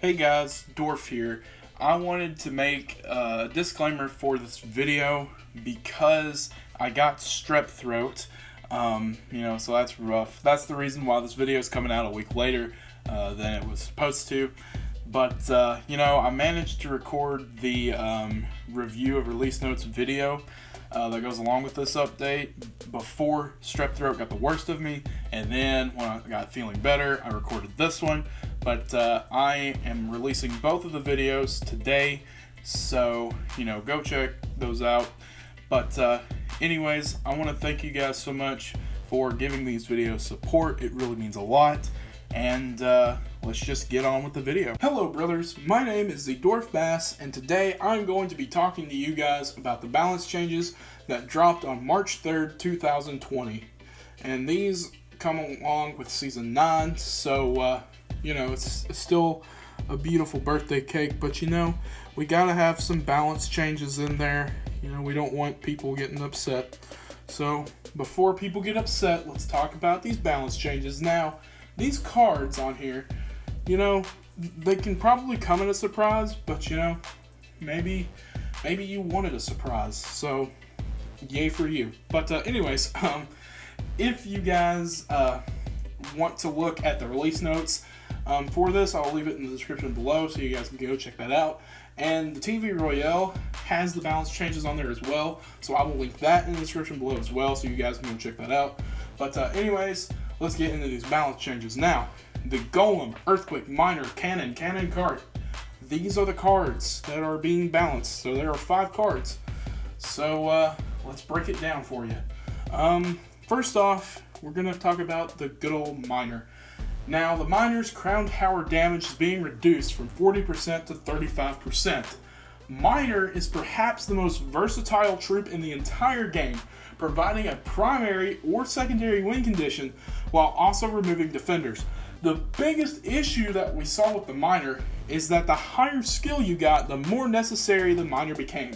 Hey guys, Dwarf here. I wanted to make a disclaimer for this video because I got strep throat. So that's rough. That's the reason why this video is coming out a week later than it was supposed to. But, I managed to record the review of release notes video that goes along with this update before strep throat got the worst of me. And then when I got feeling better, I recorded this one. But I am releasing both of the videos today, so, go check those out. But anyways, I want to thank you guys so much for giving these videos support. It really means a lot. And let's just get on with the video. Hello brothers, my name is the Dwarf Bass, and today I'm going to be talking to you guys about the balance changes that dropped on March 3rd, 2020. And these come along with Season 9, so it's still a beautiful birthday cake, but we gotta have some balance changes in there. We don't want people getting upset. So before people get upset, let's talk about these balance changes. Now, these cards on here, they can probably come as a surprise, but maybe you wanted a surprise. So yay for you. But anyways, if you guys want to look at the release notes for this, I'll leave it in the description below so you guys can go check that out. And the TV Royale has the balance changes on there as well, so I will link that in the description below as well so you guys can go check that out. But anyways, let's get into these balance changes. Now, the Golem, Earthquake, Miner, Cannon card. These are the cards that are being balanced. So there are 5 cards. So let's break it down for you. First off, we're going to talk about the good old Miner. Now, the Miner's Crown Tower damage is being reduced from 40% to 35%. Miner is perhaps the most versatile troop in the entire game, providing a primary or secondary win condition while also removing defenders. The biggest issue that we saw with the Miner is that the higher skill you got, the more necessary the Miner became.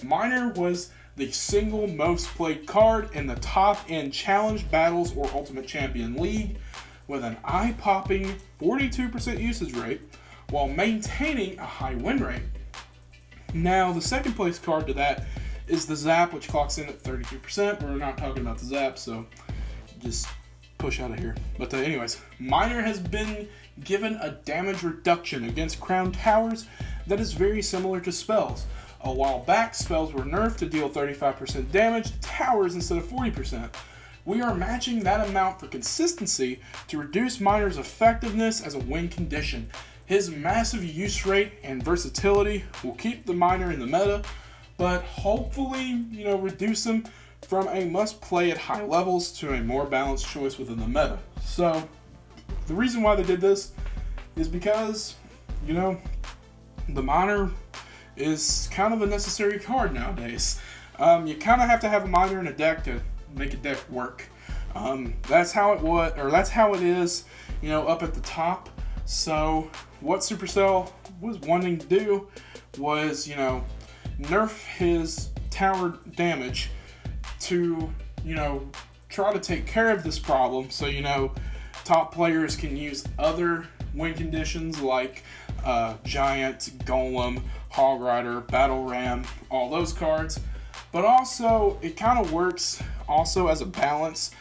Miner was the single most played card in the top-end challenge battles or Ultimate Champion League, with an eye-popping 42% usage rate while maintaining a high win rate. Now, the second place card to that is the Zap, which clocks in at 32%. We're not talking about the Zap, so just push out of here. But anyways, Miner has been given a damage reduction against Crown Towers that is very similar to spells. A while back, spells were nerfed to deal 35% damage to towers instead of 40%. We are matching that amount for consistency to reduce Miner's effectiveness as a win condition. His massive use rate and versatility will keep the Miner in the meta, but hopefully, reduce him from a must-play at high levels to a more balanced choice within the meta. So, the reason why they did this is because, the Miner is kind of a necessary card nowadays. You kind of have to have a Miner in a deck to make a deck work. That's how it was, or that's how it is, up at the top. So what Supercell was wanting to do was, nerf his tower damage to, try to take care of this problem. So, top players can use other win conditions like Giant, Golem, Hog Rider, Battle Ram, all those cards. But also, it kind of works also as a balance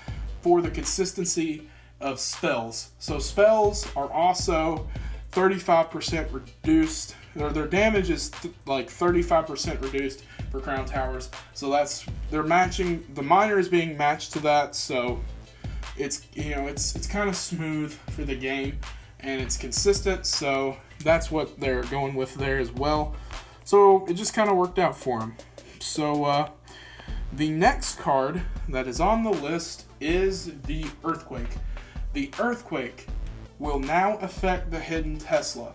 for the consistency of spells. So spells are also 35% reduced. Their damage is like 35% reduced for Crown Towers. So they're matching. The Miner is being matched to that. So it's kind of smooth for the game and it's consistent. So that's what they're going with there as well. So it just kind of worked out for them. So the next card that is on the list is the Earthquake. The Earthquake will now affect the Hidden Tesla.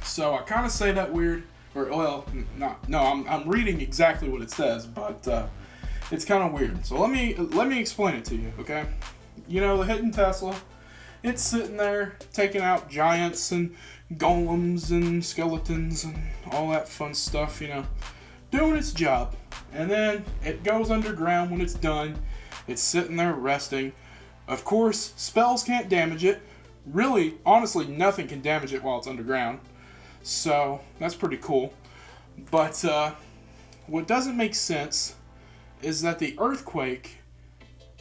So I kind of say that weird, I'm reading exactly what it says, but it's kind of weird. So let me explain it to you, okay? The Hidden Tesla, it's sitting there taking out giants and golems and skeletons and all that fun stuff, doing its job. And then it goes underground when it's done. It's sitting there resting. Of course, spells can't damage it. really, honestly, nothing can damage it while it's underground. So that's pretty cool. But what doesn't make sense is that the earthquake,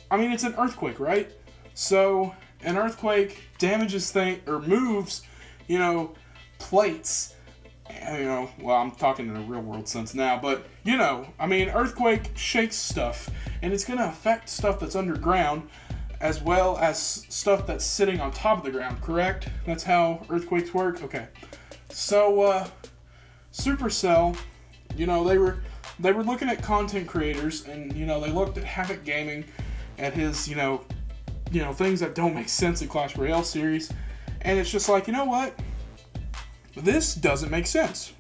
I mean, it's an earthquake, right? So an earthquake damages things or moves, plates. Well, I'm talking in a real world sense now, but earthquake shakes stuff, and it's going to affect stuff that's underground as well as stuff that's sitting on top of the ground, correct? That's how earthquakes work? Okay. So, Supercell, they were looking at content creators, and, they looked at Havoc Gaming, at his, things that don't make sense in Clash Royale series, and it's just like, you know what? This doesn't make sense.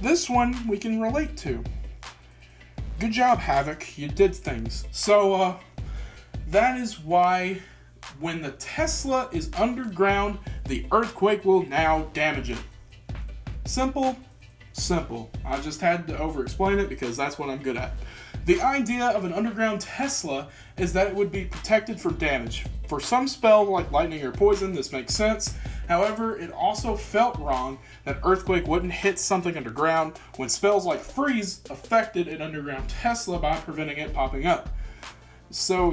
This one we can relate to. Good job, Havoc. You did things. So, that is why when the Tesla is underground, the earthquake will now damage it. Simple. I just had to over-explain it because that's what I'm good at. The idea of an underground Tesla is that it would be protected from damage. For some spells like lightning or poison, this makes sense. However, it also felt wrong that earthquake wouldn't hit something underground when spells like freeze affected an underground Tesla by preventing it popping up. So,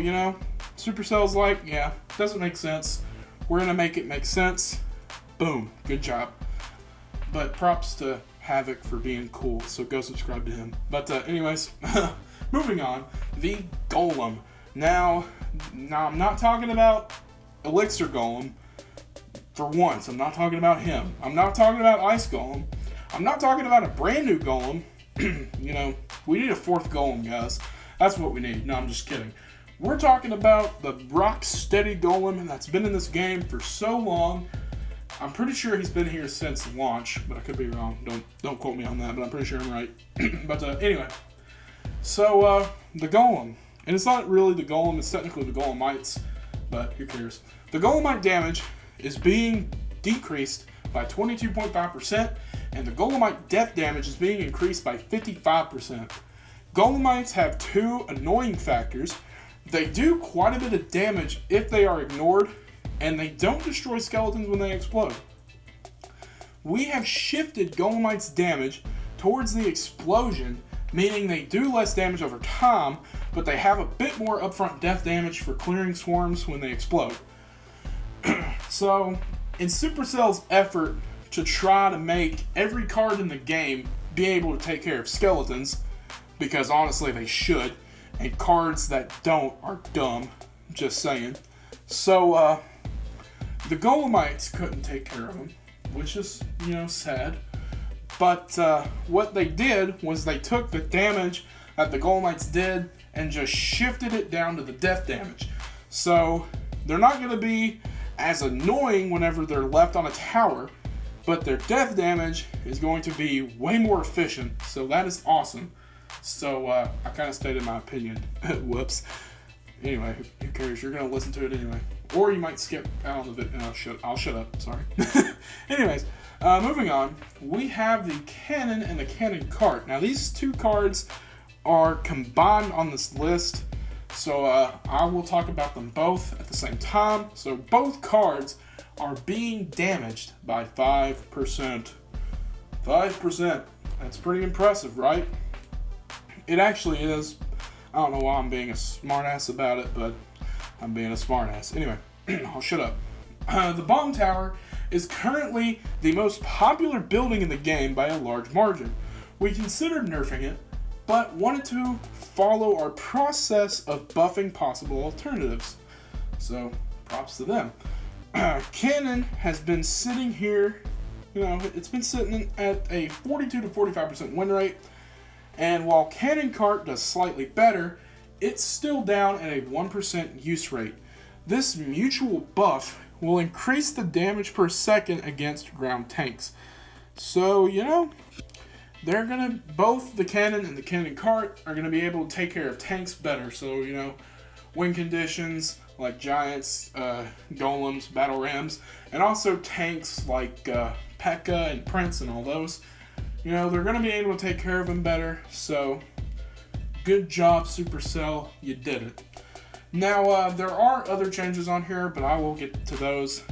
Supercell's like, yeah, doesn't make sense. We're going to make it make sense. Boom. Good job. But props to Havoc for being cool, so go subscribe to him. But anyways, moving on. The Golem. Now, I'm not talking about Elixir Golem. For once, I'm not talking about him. I'm not talking about Ice Golem. I'm not talking about a brand new Golem. We need a fourth Golem, guys. That's what we need. No, I'm just kidding. We're talking about the rock-steady Golem that's been in this game for so long. I'm pretty sure he's been here since launch, but I could be wrong. Don't quote me on that, but I'm pretty sure I'm right. But anyway. So, the Golem. And it's not really the Golem, it's technically the Golemites, but who cares? The Golemite damage is being decreased by 22.5%, and the Golemite death damage is being increased by 55%. Golemites have two annoying factors. They do quite a bit of damage if they are ignored, and they don't destroy skeletons when they explode. We have shifted Golemite's damage towards the explosion, meaning they do less damage over time, but they have a bit more upfront death damage for clearing swarms when they explode. So, in Supercell's effort to try to make every card in the game be able to take care of skeletons, because honestly they should, and cards that don't are dumb, just saying. So, the Golemites couldn't take care of them, which is, sad. But what they did was they took the damage that the Golemites did and just shifted it down to the death damage. So, they're not going to be as annoying whenever they're left on a tower, but their death damage is going to be way more efficient, so that is awesome. So, I kind of stated my opinion. Whoops. Anyway, who cares? You're going to listen to it anyway. Or you might skip out on the video. I'll shut up. Sorry. Anyways, moving on. We have the Cannon and the Cannon Cart. Now, these two cards are combined on this list, so I will talk about them both at the same time. So both cards are being damaged by 5%. 5%. That's pretty impressive, right? It actually is. I don't know why I'm being a smartass about it, but I'm being a smartass. Anyway, I'll shut up. The Bomb Tower is currently the most popular building in the game by a large margin. We considered nerfing it, but wanted to follow our process of buffing possible alternatives. So, props to them. Cannon has been sitting here, it's been sitting at a 42 to 45% win rate. And while Cannon Cart does slightly better, it's still down at a 1% use rate. This mutual buff will increase the damage per second against ground tanks. So, they're gonna, both the Cannon and the Cannon Cart are gonna be able to take care of tanks better. So, win conditions like giants, golems, battle rams, and also tanks like P.E.K.K.A. and Prince and all those. They're going to be able to take care of them better, so good job, Supercell, you did it. Now, there are other changes on here, but I will get to those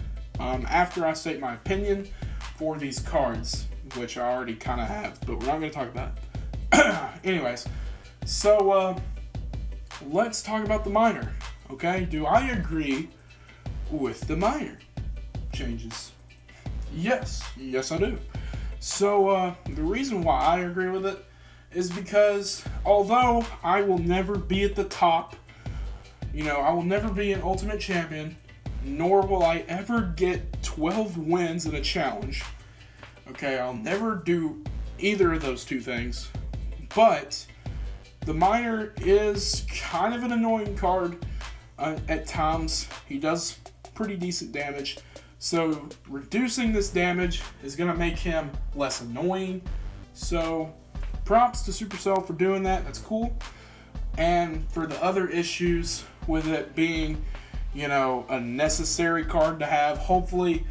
after I state my opinion for these cards, which I already kind of have, but we're not going to talk about it. Anyways, so let's talk about the minor, okay? Do I agree with the minor changes? Yes, I do. So the reason why I agree with it is because although I will never be at the top, I will never be an Ultimate Champion, nor will I ever get 12 wins in a challenge. Okay, I'll never do either of those two things. But the minor is kind of an annoying card at times. He does pretty decent damage. So reducing this damage is going to make him less annoying. So props to Supercell for doing that. That's cool. And for the other issues with it being, a necessary card to have, hopefully,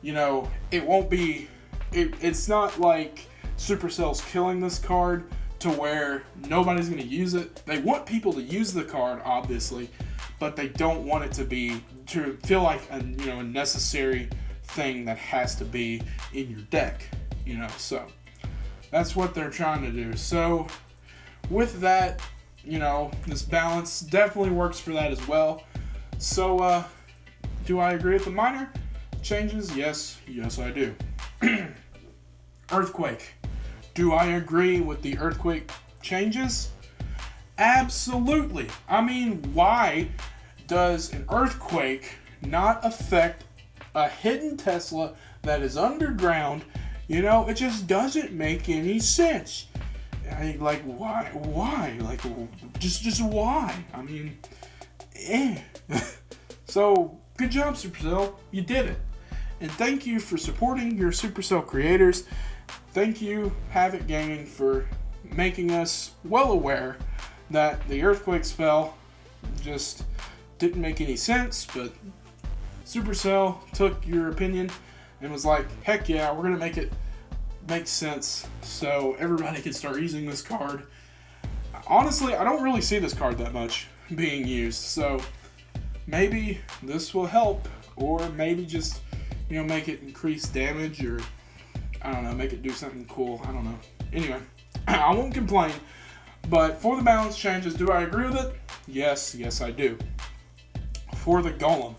it won't be, it's not like Supercell's killing this card to where nobody's going to use it. They want people to use the card, obviously, but they don't want it to feel like a necessary thing that has to be in your deck, so that's what they're trying to do. So with that, this balance definitely works for that as well. So do I agree with the minor changes? Yes, I do. Earthquake. Do I agree with the Earthquake changes? Absolutely. I mean, why does an Earthquake not affect a hidden Tesla that is underground? It just doesn't make any sense. Why? Just why? I mean, So, good job, Supercell. You did it. And thank you for supporting your Supercell creators. Thank you, Havoc Gaming, for making us well aware that the Earthquake spell just didn't make any sense, but Supercell took your opinion and was like, heck yeah, we're going to make it make sense so everybody can start using this card. Honestly, I don't really see this card that much being used, so maybe this will help, or maybe just, make it increase damage, or I don't know, make it do something cool. I don't know. Anyway, I won't complain, but for the balance changes, do I agree with it? Yes, I do. For the Golem,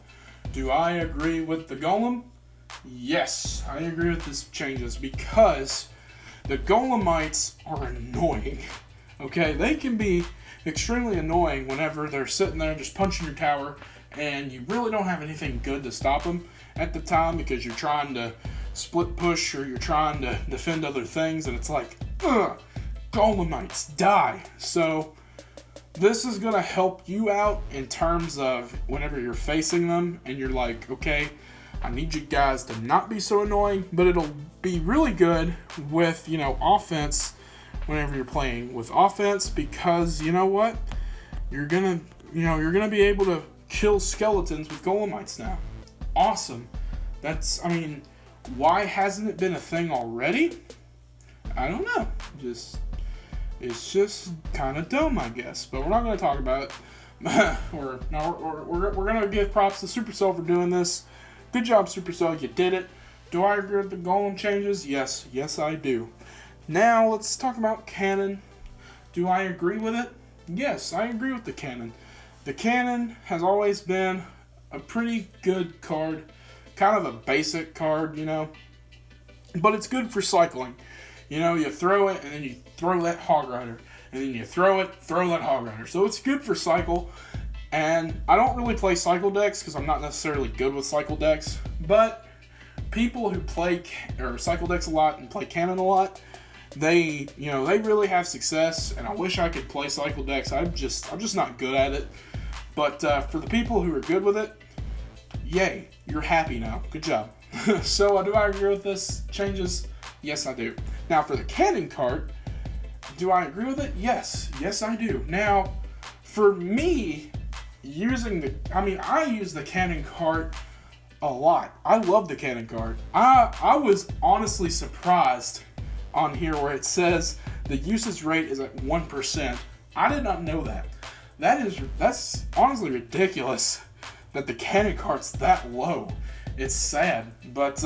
do I agree with the Golem? Yes, I agree with these changes because the Golemites are annoying. Okay, they can be extremely annoying whenever they're sitting there just punching your tower and you really don't have anything good to stop them at the time because you're trying to split push or you're trying to defend other things, and it's like, Golemites, die. So this is going to help you out in terms of whenever you're facing them and you're like, okay, I need you guys to not be so annoying, but it'll be really good with, offense whenever you're playing with offense, because you know what? You're going to be able to kill skeletons with Golemites now. Awesome. Why hasn't it been a thing already? I don't know. It's just kind of dumb, I guess. But we're not going to talk about it. We're going to give props to Supercell for doing this. Good job, Supercell. You did it. Do I agree with the Golem changes? Yes, I do. Now, let's talk about Cannon. Do I agree with it? Yes, I agree with the Cannon. The Cannon has always been a pretty good card. Kind of a basic card, But it's good for cycling. You throw it, and then you throw that Hog Rider. And then you throw that Hog Rider. So it's good for cycle. And I don't really play cycle decks because I'm not necessarily good with cycle decks. But people who play cycle decks a lot and play Cannon a lot, they really have success. And I wish I could play cycle decks. I'm just not good at it. But for the people who are good with it, yay, you're happy now. Good job. So do I agree with this changes? Yes, I do. Now for the Cannon card, do I agree with it? Yes, I do. Now, for me, I use the Cannon card a lot. I love the Cannon card. I was honestly surprised on here where it says the usage rate is at 1%. I did not know that. That's honestly ridiculous that the Cannon card's that low. It's sad, but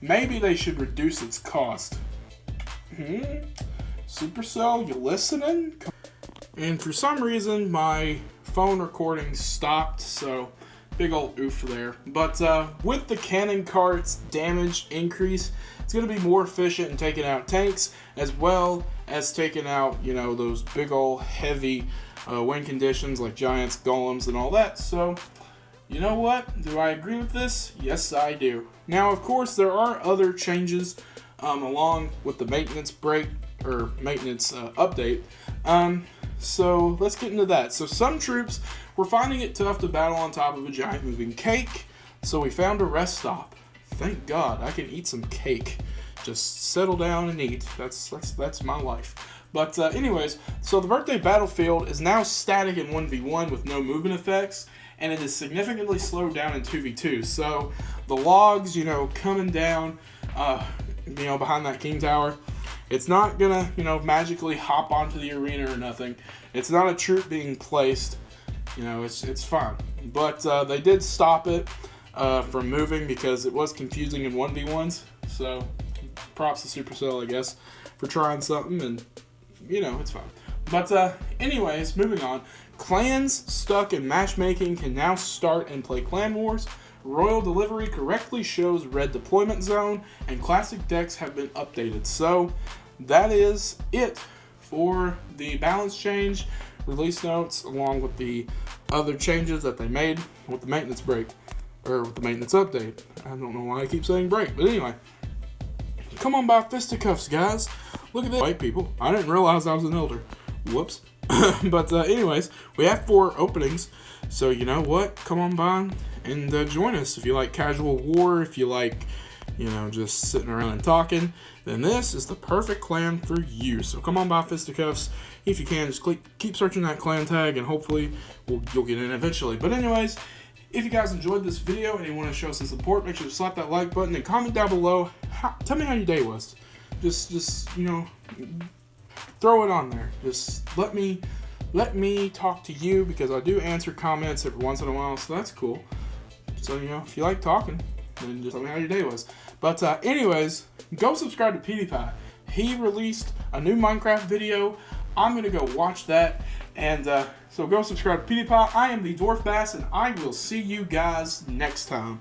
maybe they should reduce its cost. Supercell, you listening? And for some reason, my phone recording stopped, so big old oof there. But with the cannon cart's damage increase, it's going to be more efficient in taking out tanks, as well as taking out, you know, those big old heavy win conditions like giants, golems, and all that. So, you know what? Do I agree with this? Yes, I do. Now, of course, there are other changes along with the maintenance break, or maintenance update. So let's get into that. So some troops were finding it tough to battle on top of a giant moving cake, so we found a rest stop. Thank God, I can eat some cake. Just settle down and eat. That's my life. But anyways, so the birthday battlefield is now static in 1v1 with no movement effects, and it is significantly slowed down in 2v2. So the logs, you know, coming down, you know, behind that king tower, it's not gonna, you know, magically hop onto the arena or nothing. It's not a troop being placed. You know, it's fine. But they did stop it from moving because it was confusing in 1v1s. So props to Supercell, I guess, for trying something, and you know, it's fine. But anyways, moving on. Clans stuck in matchmaking can now start and play Clan Wars. Royal Delivery correctly shows red deployment zone, and classic decks have been updated. So that is it for the balance change, release notes, along with the other changes that they made with the maintenance break, or with the maintenance update. I don't know why I keep saying break, but anyway. Come on by fisticuffs, guys. Look at this. White people. I didn't realize I was an elder. Whoops. But anyways, we have 4 openings. So you know what? Come on by and join us. If you like casual war, if you like, you know, just sitting around and talking, then this is the perfect clan for you. So come on by fisticuffs. If you can, just keep searching that clan tag, and hopefully you'll get in eventually. But anyways, if you guys enjoyed this video and you want to show some support, make sure to slap that like button and comment down below. Tell me how your day was. Just you know, throw it on there. Just let me talk to you, because I do answer comments every once in a while, so that's cool. So, you know, if you like talking, then just tell me how your day was. But anyways, go subscribe to PewDiePie. He released a new Minecraft video. I'm gonna go watch that, and so go subscribe to PewDiePie. I am the Dwarf Bass, and I will see you guys next time.